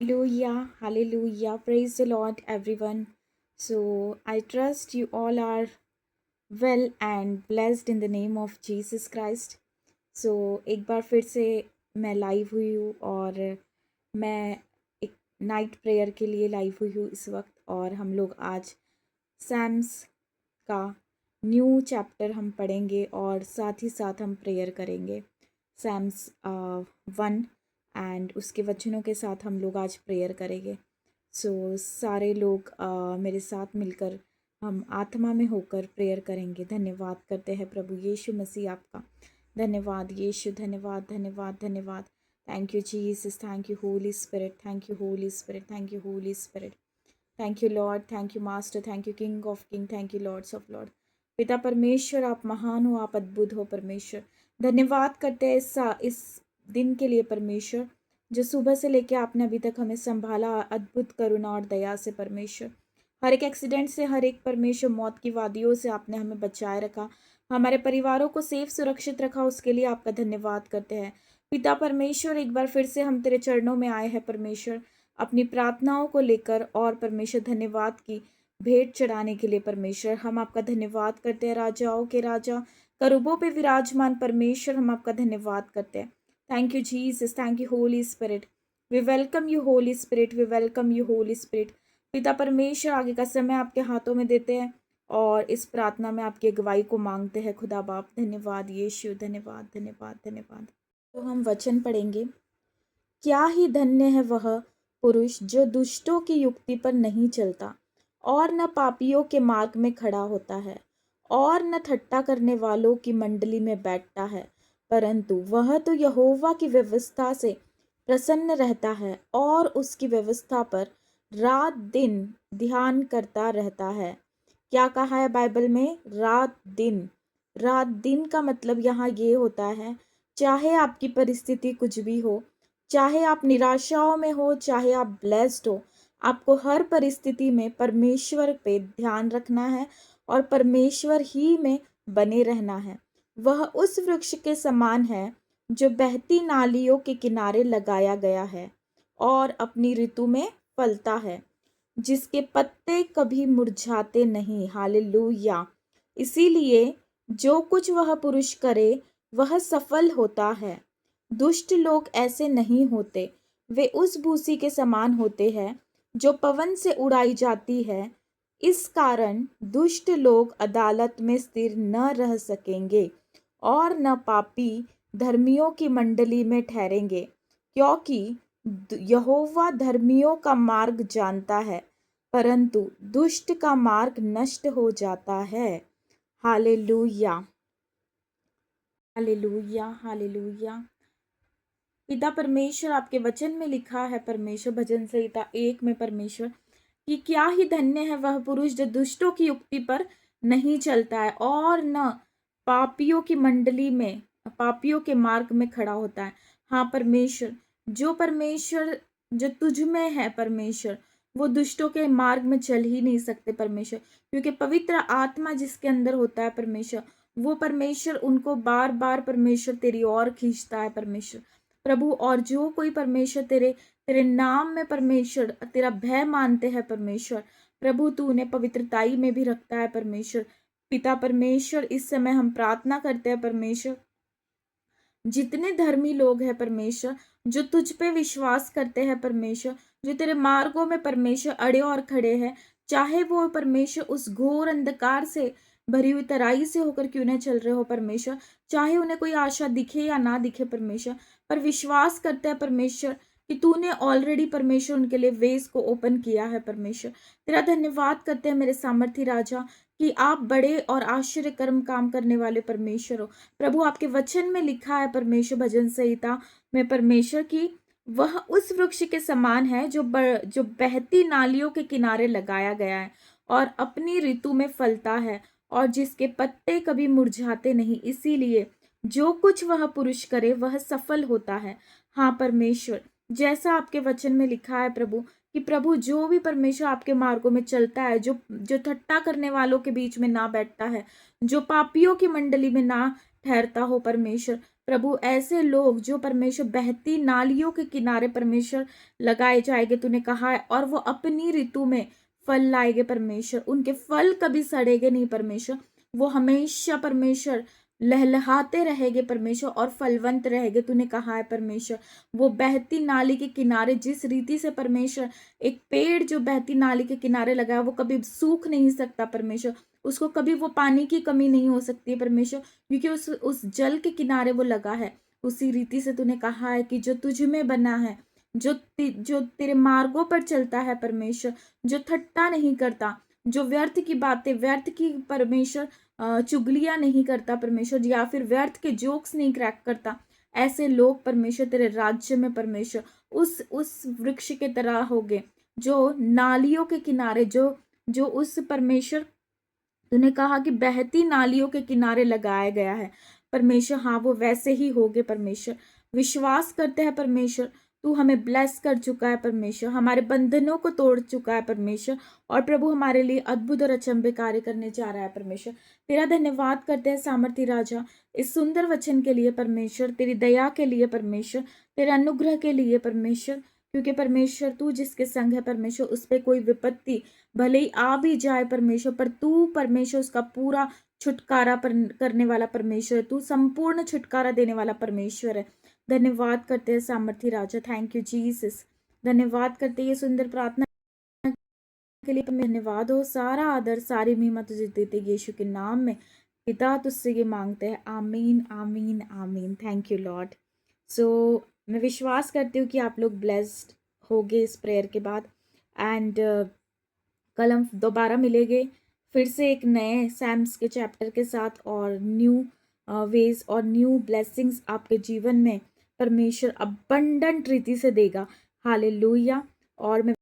Hallelujah, hallelujah. Praise the Lord, everyone. So, I trust you all are well and blessed in the name of Jesus Christ. So, एक बार फिर से मैं live हुई हूँ और मैं एक नाइट प्रेयर के लिए लाइव हुई हूँ इस वक्त। और हम लोग आज सैम्स का न्यू चैप्टर हम पढ़ेंगे और साथ ही साथ हम प्रेयर करेंगे। सैम्स 1 एंड उसके वचनों के साथ हम लोग आज प्रेयर करेंगे। सारे लोग मेरे साथ मिलकर हम आत्मा में होकर प्रेयर करेंगे। धन्यवाद करते हैं प्रभु यीशु मसीह आपका। धन्यवाद यीशु, धन्यवाद धन्यवाद धन्यवाद। Thank you Jesus, thank you Holy Spirit, thank you Holy Spirit, thank you Holy Spirit. Thank you Lord, thank you master, thank you king of king, thank you lords of lord. पिता परमेश्वर, आप महान हो, आप अद्भुत हो परमेश्वर। धन्यवाद करते हैं इस दिन के लिए परमेश्वर, जो सुबह से लेकर आपने अभी तक हमें संभाला अद्भुत करुणा और दया से परमेश्वर। हर एक एक्सीडेंट से, हर एक परमेश्वर मौत की वादियों से आपने हमें बचाए रखा, हमारे परिवारों को सेफ सुरक्षित रखा, उसके लिए आपका धन्यवाद करते हैं पिता परमेश्वर। एक बार फिर से हम तेरे चरणों में आए हैं परमेश्वर, अपनी प्रार्थनाओं को लेकर और परमेश्वर धन्यवाद की भेंट चढ़ाने के लिए परमेश्वर। हम आपका धन्यवाद करते हैं, राजाओं के राजा, करूबों पे विराजमान परमेश्वर, हम आपका धन्यवाद करते हैं। Thank you Jesus, thank you Holy Spirit. We welcome you Holy Spirit, we welcome you Holy Spirit. पिता परमेश्वर, आगे का समय आपके हाथों में देते हैं और इस प्रार्थना में आपकी अगुवाई को मांगते हैं खुदा बाप। धन्यवाद यीशु, धन्यवाद धन्यवाद धन्यवाद। तो हम वचन पढ़ेंगे। क्या ही धन्य है वह पुरुष जो दुष्टों की युक्ति पर नहीं चलता और न पापियों के मार्ग में खड़ा होता है और न ठट्टा करने वालों की मंडली में बैठता है, परंतु वह तो यहोवा की व्यवस्था से प्रसन्न रहता है और उसकी व्यवस्था पर रात दिन ध्यान करता रहता है। क्या कहा है बाइबल में? रात दिन। रात दिन का मतलब यहाँ ये होता है, चाहे आपकी परिस्थिति कुछ भी हो, चाहे आप निराशाओं में हो, चाहे आप ब्लेस्ड हो, आपको हर परिस्थिति में परमेश्वर पे ध्यान रखना है और परमेश्वर ही में बने रहना है। वह उस वृक्ष के समान है जो बहती नालियों के किनारे लगाया गया है और अपनी ऋतु में फलता है, जिसके पत्ते कभी मुरझाते नहीं। हालेलुया। इसीलिए जो कुछ वह पुरुष करे वह सफल होता है। दुष्ट लोग ऐसे नहीं होते, वे उस भूसी के समान होते हैं जो पवन से उड़ाई जाती है। इस कारण दुष्ट लोग अदालत में स्थिर न रह सकेंगे और न पापी धर्मियों की मंडली में ठहरेंगे, क्योंकि यहोवा धर्मियों का मार्ग जानता है, परंतु दुष्ट का मार्ग नष्ट हो जाता है। Hallelujah, hallelujah, hallelujah. पिता परमेश्वर, आपके वचन में लिखा है परमेश्वर, भजन संहिता 1 में परमेश्वर, कि क्या ही धन्य है वह पुरुष जो दुष्टों की युक्ति पर नहीं चलता है और न पापियों की मंडली में, पापियों के मार्ग में खड़ा होता है। हाँ परमेश्वर, जो तुझ में है परमेश्वर, वो दुष्टों के मार्ग में चल ही नहीं सकते परमेश्वर, क्योंकि पवित्र आत्मा जिसके अंदर होता है परमेश्वर, वो परमेश्वर उनको बार बार परमेश्वर तेरी ओर खींचता है परमेश्वर प्रभु। और जो कोई परमेश्वर तेरे नाम में परमेश्वर तेरा भय मानते हैं परमेश्वर प्रभु, तू उन्हें पवित्रताई में भी रखता है परमेश्वर। पिता परमेश्वर, इस समय हम प्रार्थना करते हैं परमेश्वर, जितने धर्मी लोग हैं परमेश्वर, जो तुझ पे विश्वास करते हैं परमेश्वर, जो तेरे मार्गों में परमेश्वर अड़े और खड़े हैं, चाहे वो परमेश्वर उस घोर अंधकार से भरी हुई तराई से होकर क्यों न चल रहे हो परमेश्वर, चाहे उन्हें कोई आशा दिखे या ना दिखे परमेश्वर, पर विश्वास करते हैं परमेश्वर कि तूने ऑलरेडी परमेश्वर उनके लिए वेज को ओपन किया है परमेश्वर। तेरा धन्यवाद करते हैं मेरे सामर्थी राजा कि आप बड़े और आश्चर्य कर्म काम करने वाले परमेश्वर हो प्रभु। आपके वचन में लिखा है परमेश्वर, भजन संहिता में परमेश्वर की वह उस वृक्ष के समान है जो बहती नालियों के किनारे लगाया गया है और अपनी ऋतु में फलता है और जिसके पत्ते कभी मुरझाते नहीं। इसीलिए जो कुछ वह पुरुष करे वह सफल होता है। हाँ परमेश्वर, जैसा आपके वचन में लिखा है प्रभु, कि प्रभु जो भी परमेश्वर आपके मार्गों में चलता है, जो ठट्टा करने वालों के बीच में ना बैठता है, जो पापियों की मंडली में ना ठहरता हो परमेश्वर, प्रभु ऐसे लोग जो परमेश्वर बहती नालियों के किनारे परमेश्वर लगाए जाएंगे, तूने कहा है, और वो अपनी ऋतु में फल लाएंगे परमेश्वर, उनके फल कभी सड़ेंगे नहीं परमेश्वर, वो हमेशा परमेश्वर लहलहाते रहेंगे परमेश्वर और फलवंत रहेंगे, तूने कहा है परमेश्वर। वो बहती नाली के किनारे जिस रीति से परमेश्वर एक पेड़ जो बहती नाली के किनारे लगा है वो कभी सूख नहीं सकता परमेश्वर, उसको कभी वो पानी की कमी नहीं हो सकती है परमेश्वर, क्योंकि उस जल के किनारे वो लगा है। उसी रीति से तूने कहा है कि जो तुझ में बना है, जो तेरे मार्गों पर चलता है परमेश्वर, जो ठट्टा नहीं करता, जो व्यर्थ की बातें, व्यर्थ की परमेश्वर चुगलियां नहीं करता परमेश्वर, या फिर व्यर्थ के जोक्स नहीं क्रैक करता, ऐसे लोग परमेश्वर तेरे राज्य में परमेश्वर उस वृक्ष के तरह होगे जो नालियों के किनारे, जो जो उस परमेश्वर तूने कहा कि बहती नालियों के किनारे लगाया गया है परमेश्वर। हाँ, वो वैसे ही होगे परमेश्वर। विश्वास करते हैं परमेश्वर, तू हमें ब्लेस कर चुका है परमेश्वर, हमारे बंधनों को तोड़ चुका है परमेश्वर, और प्रभु हमारे लिए अद्भुत और अचंभे कार्य करने जा रहा है परमेश्वर। तेरा धन्यवाद करते हैं सामर्थी राजा इस सुंदर वचन के लिए परमेश्वर, तेरी दया के लिए परमेश्वर, तेरे अनुग्रह के लिए परमेश्वर, क्योंकि परमेश्वर तू जिसके संग है परमेश्वर उस पर कोई विपत्ति भले ही आ भी जाए परमेश्वर, पर तू परमेश्वर उसका पूरा छुटकारा करने वाला परमेश्वर है, तू संपूर्ण छुटकारा देने वाला परमेश्वर है। धन्यवाद करते हैं सामर्थी राजा, थैंक यू जीसस। धन्यवाद करते हैं ये सुंदर प्रार्थना के लिए, धन्यवाद हो, सारा आदर सारी महिमा तुझे देते यीशु के नाम में पिता तुझसे ये मांगते हैं, आमीन आमीन आमीन। Thank you Lord. सो मैं विश्वास करती हूँ कि आप लोग ब्लेस्ड होगे इस प्रेयर के बाद, एंड कल हम दोबारा मिलेंगे फिर से एक नए सैम्स के चैप्टर के साथ, और न्यू वेज और न्यू ब्लेसिंग्स आपके जीवन में परमेश्वर अबंडेंट रीति से देगा। हालेलुया। और मैं